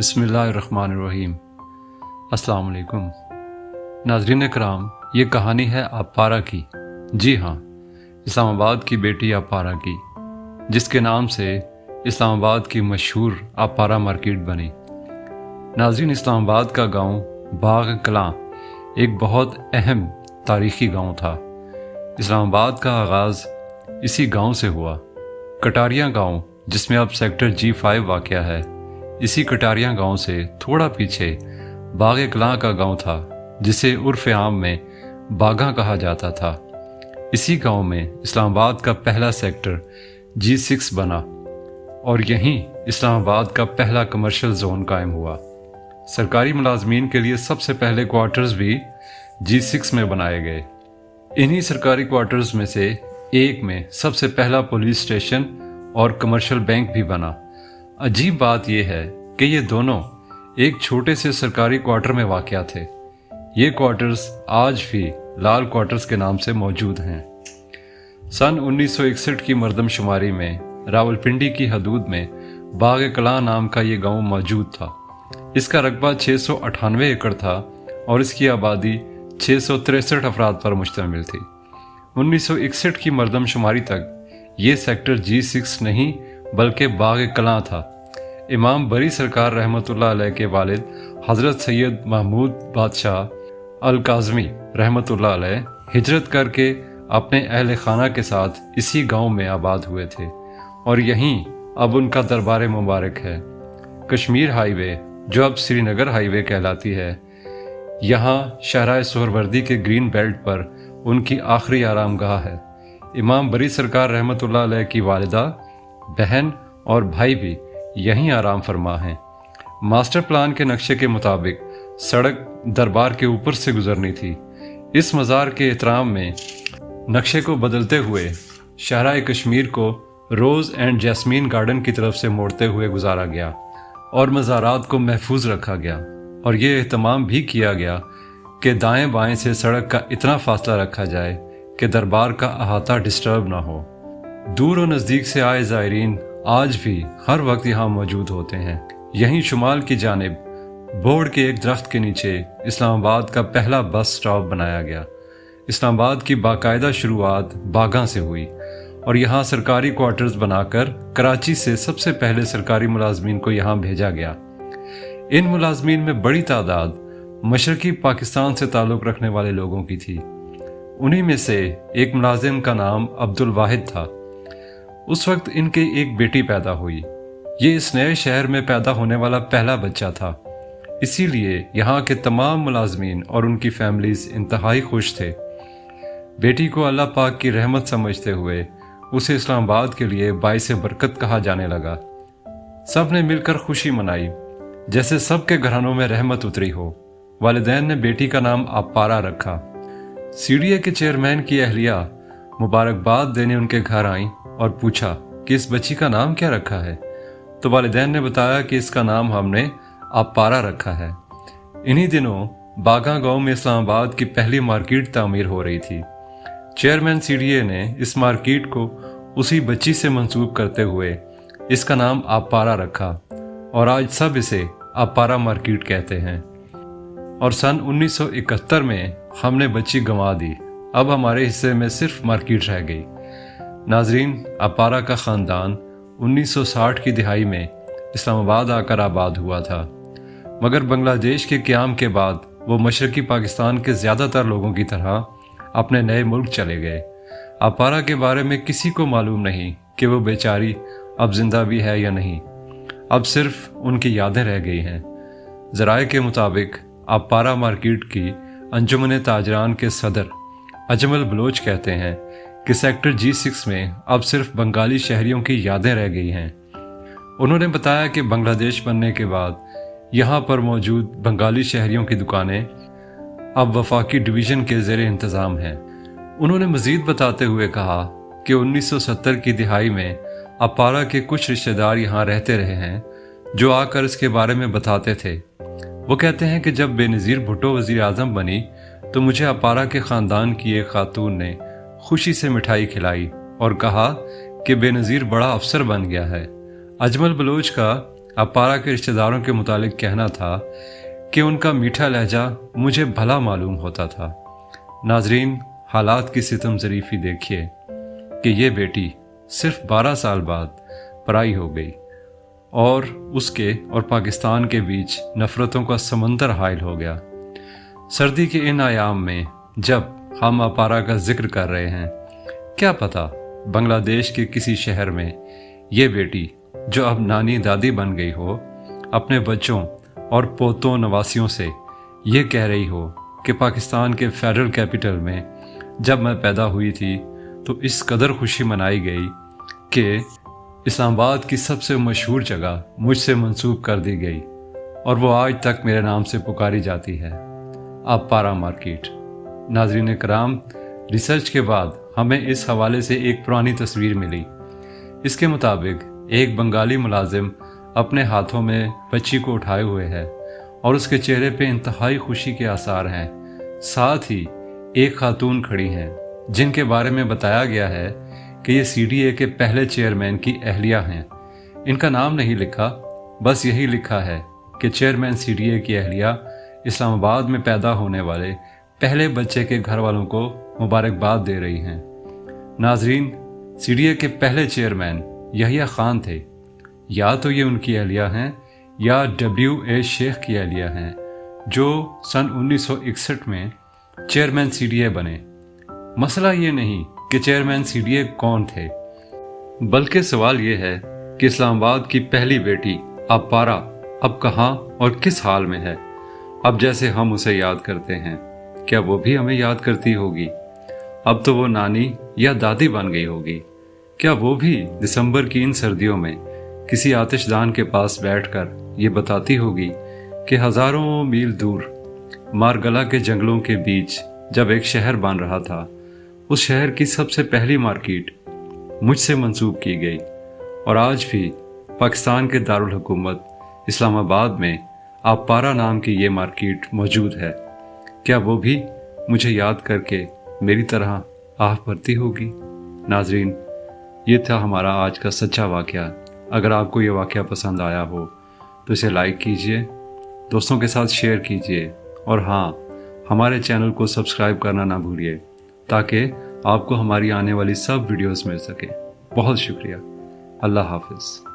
बिस्मिल्लाहिर्रहमानिर्रहीम। अस्सलाम वालेकुम। नाज़रीन कराम, ये कहानी है आपारा की। जी हाँ, इस्लामाबाद की बेटी आपारा की, जिसके नाम से इस्लामाबाद की मशहूर आपारा मार्केट बनी। नाज़रीन, इस्लामाबाद का गांव बाग कलां एक बहुत अहम तारीख़ी गांव था। इस्लामाबाद का आगाज़ इसी गांव से हुआ। कटारिया गांव, जिसमें अब सेक्टर G5 वाक़या है, इसी कटारिया गांव से थोड़ा पीछे बाग कलां का गांव था, जिसे उर्फ़ आम में बागा कहा जाता था। इसी गांव में इस्लामाबाद का पहला सेक्टर G6 बना और यहीं इस्लामाबाद का पहला कमर्शियल जोन कायम हुआ। सरकारी मुलाजमीन के लिए सबसे पहले क्वार्टर्स भी G6 में बनाए गए। इन्हीं सरकारी क्वार्टर्स में से एक में सबसे पहला पुलिस स्टेशन और कमर्शियल बैंक भी बना। अजीब बात यह है कि ये दोनों एक छोटे से सरकारी क्वार्टर में वाक़या थे। ये क्वार्टर्स आज भी लाल क्वार्टर्स के नाम से मौजूद हैं। सन 1961 की मरदमशुमारी में रावलपिंडी की हदूद में बाग कलां नाम का ये गांव मौजूद था। इसका रकबा 698 एकड़ था और इसकी आबादी 663 अफराद पर मुश्तमिल थी। 1961 की मरदमशुमारी तक ये सेक्टर G6 नहीं बल्कि बाग कलां था। इमाम बरी सरकार रहमतुल्लाह अलैह के वालिद हज़रत सैयद महमूद बादशाह अल काज़मी रहमतुल्लाह अलैह हिजरत करके अपने अहल खाना के साथ इसी गांव में आबाद हुए थे और यहीं अब उनका दरबार मुबारक है। कश्मीर हाईवे, जो अब श्रीनगर हाईवे कहलाती है, यहाँ शहराए सोहरवर्दी के ग्रीन बेल्ट पर उनकी आखिरी आरामगाह है। इमाम बरी सरकार रहमतुल्लाह अलैह की वालिदा, बहन और भाई भी यहीं आराम फरमा हैं। मास्टर प्लान के नक्शे के मुताबिक सड़क दरबार के ऊपर से गुजरनी थी। इस मज़ार के एहतराम में नक्शे को बदलते हुए शहराए कश्मीर को रोज़ एंड जैस्मीन गार्डन की तरफ से मोड़ते हुए गुजारा गया और मज़ारात को महफूज रखा गया और ये एहतमाम भी किया गया कि दाएं बाएं से सड़क का इतना फासला रखा जाए कि दरबार का अहाता डिस्टर्ब ना हो। दूर और नज़दीक से आए ज़ायरीन आज भी हर वक्त यहाँ मौजूद होते हैं। यहीं शुमाल की जानिब बोर्ड के एक दरख्त के नीचे इस्लामाबाद का पहला बस स्टॉप बनाया गया। इस्लामाबाद की बाकायदा शुरुआत बागा से हुई और यहाँ सरकारी क्वार्टर्स बनाकर कराची से सबसे पहले सरकारी मुलाजमीन को यहाँ भेजा गया। इन मुलाजमीन में बड़ी तादाद मशरकी पाकिस्तान से ताल्लुक़ रखने वाले लोगों की थी। उन्हीं में से एक मुलाजिम का नाम अब्दुल वाहिद था। उस वक्त इनके एक बेटी पैदा हुई। ये इस नए शहर में पैदा होने वाला पहला बच्चा था, इसीलिए यहाँ के तमाम मुलाजमीन और उनकी फैमिलीज इंतहाई खुश थे। बेटी को अल्लाह पाक की रहमत समझते हुए उसे इस्लामाबाद के लिए बाइसे बरकत कहा जाने लगा। सब ने मिलकर खुशी मनाई, जैसे सबके घरानों में रहमत उतरी हो। वालिदैन ने बेटी का नाम आपारा रखा। CDA के चेयरमैन की अहलिया मुबारकबाद देने उनके घर आई और पूछा कि इस बच्ची का नाम क्या रखा है, तो वालिदैन ने बताया कि इसका नाम हमने आपारा रखा है। इन्हीं दिनों बागा गांव में इस्लामाबाद की पहली मार्केट तामीर हो रही थी। चेयरमैन CDA ने इस मार्केट को उसी बच्ची से मंसूब करते हुए इसका नाम आपारा रखा और आज सब इसे आपारा मार्केट कहते हैं। और सन 1971 में हमने बच्ची गंवा दी। अब हमारे हिस्से में सिर्फ मार्केट रह गई। नाजरीन, आपारा का ख़ानदान 1960 की दिहाई में इस्लामाबाद आकर आबाद हुआ था, मगर बांग्लादेश के क़याम के बाद वो मशरक़ी पाकिस्तान के ज़्यादातर लोगों की तरह अपने नए मुल्क चले गए। आपारा के बारे में किसी को मालूम नहीं कि वो बेचारी अब जिंदा भी है या नहीं। अब सिर्फ उनकी यादें रह गई हैं। ज़राए के मुताबिक आपारा मार्केट की अंजुमन ताजरान के सदर अजमल बलोच कहते हैं कि सेक्टर G6 में अब सिर्फ बंगाली शहरियों की यादें रह गई हैं। उन्होंने बताया कि बांग्लादेश बनने के बाद यहाँ पर मौजूद बंगाली शहरियों की दुकानें अब वफाकी डिवीज़न के ज़ेरे इंतज़ाम हैं। उन्होंने मज़ीद बताते हुए कहा कि 1970 की दिहाई में आपारा के कुछ रिश्तेदार यहाँ रहते रहे हैं, जो आकर इसके बारे में बताते थे। वो कहते हैं कि जब बेनज़ीर भुट्टो वज़ीर आज़म बनी तो मुझे आपारा के ख़ानदान की एक खातून ने खुशी से मिठाई खिलाई और कहा कि बेनज़ीर बड़ा अफसर बन गया है। अजमल बलोच का अपारा के रिश्तेदारों के मुतालिक कहना था कि उनका मीठा लहजा मुझे भला मालूम होता था। नाजरीन, हालात की सितम ज़रीफ़ी देखिए कि ये बेटी सिर्फ 12 साल बाद पराई हो गई और उसके और पाकिस्तान के बीच नफ़रतों का समंदर हाइल हो गया। सर्दी के इन आयाम में जब हम अपारा का जिक्र कर रहे हैं, क्या पता बांग्लादेश के किसी शहर में ये बेटी जो अब नानी दादी बन गई हो, अपने बच्चों और पोतों नवासियों से ये कह रही हो कि पाकिस्तान के फेडरल कैपिटल में जब मैं पैदा हुई थी तो इस कदर खुशी मनाई गई कि इस्लामाबाद की सबसे मशहूर जगह मुझसे मंसूब कर दी गई और वो आज तक मेरे नाम से पुकारी जाती है, अपारा मार्केट। नाज़रीन कराम, रिसर्च के बाद हमें इस हवाले से एक पुरानी तस्वीर मिली। इसके मुताबिक एक बंगाली मुलाजिम अपने हाथों में बच्ची को उठाए हुए है और उसके चेहरे पे इंतहाई खुशी के आसार हैं। साथ ही एक खातून खड़ी हैं जिनके बारे में बताया गया है कि ये CDA के पहले चेयरमैन की अहलिया हैं। इनका नाम नहीं लिखा, बस यही लिखा है कि चेयरमैन CDA की अहलिया इस्लामाबाद में पैदा होने वाले पहले बच्चे के घर वालों को मुबारकबाद दे रही हैं। नाजरीन, CDA के पहले चेयरमैन यहिया खान थे। या तो ये उनकी अहलिया हैं या WA शेख की अहलिया हैं जो सन 1961 में चेयरमैन CDA बने। मसला ये नहीं कि चेयरमैन CDA कौन थे, बल्कि सवाल ये है कि इस्लामाबाद की पहली बेटी अपारा अब कहाँ और किस हाल में है। अब जैसे हम उसे याद करते हैं, क्या वो भी हमें याद करती होगी? अब तो वो नानी या दादी बन गई होगी। क्या वो भी दिसंबर की इन सर्दियों में किसी आतिशदान के पास बैठकर ये बताती होगी कि हज़ारों मील दूर मारगला के जंगलों के बीच जब एक शहर बन रहा था, उस शहर की सबसे पहली मार्केट मुझसे मंसूब की गई और आज भी पाकिस्तान के दारुल हुकूमत इस्लामाबाद में अपारा नाम की ये मार्केट मौजूद है। क्या वो भी मुझे याद करके मेरी तरह आह भरती होगी? नाजरीन, ये था हमारा आज का सच्चा वाक़या। अगर आपको ये वाक़या पसंद आया हो तो इसे लाइक कीजिए, दोस्तों के साथ शेयर कीजिए और हाँ, हमारे चैनल को सब्सक्राइब करना ना भूलिए ताकि आपको हमारी आने वाली सब वीडियोस मिल सके। बहुत शुक्रिया। अल्लाह हाफ़िज़।